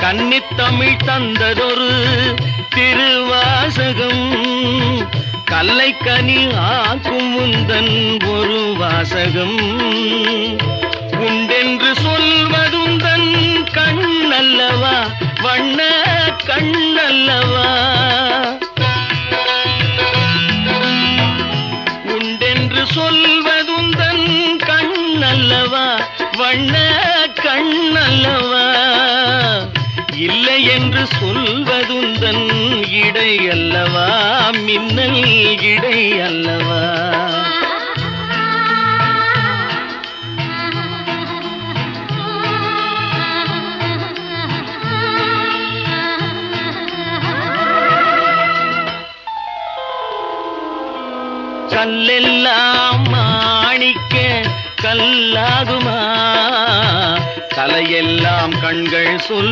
கன்னித்தமிழ் தந்ததொரு திருவாசகம், கல்லை கனி ஆக்கும் முந்தன் ஒரு வாசகம். உண்டென்று சொல்வதுந்தன் கண்ணல்லவா, வண்ண கண்ணல்லவா. உண்டென்று சொல்வதுந்தன் கண்ணல்லவா, வண்ண கண்ணல்லவா. இல்லை என்று சொல்வதுந்தன் இடை அல்லவா, மின்னல் இடை அல்லவா. கல்லெல்லாம் மாணிக்க கல்லாகுமா, கலையெல்லாம் கண்கள் சொல்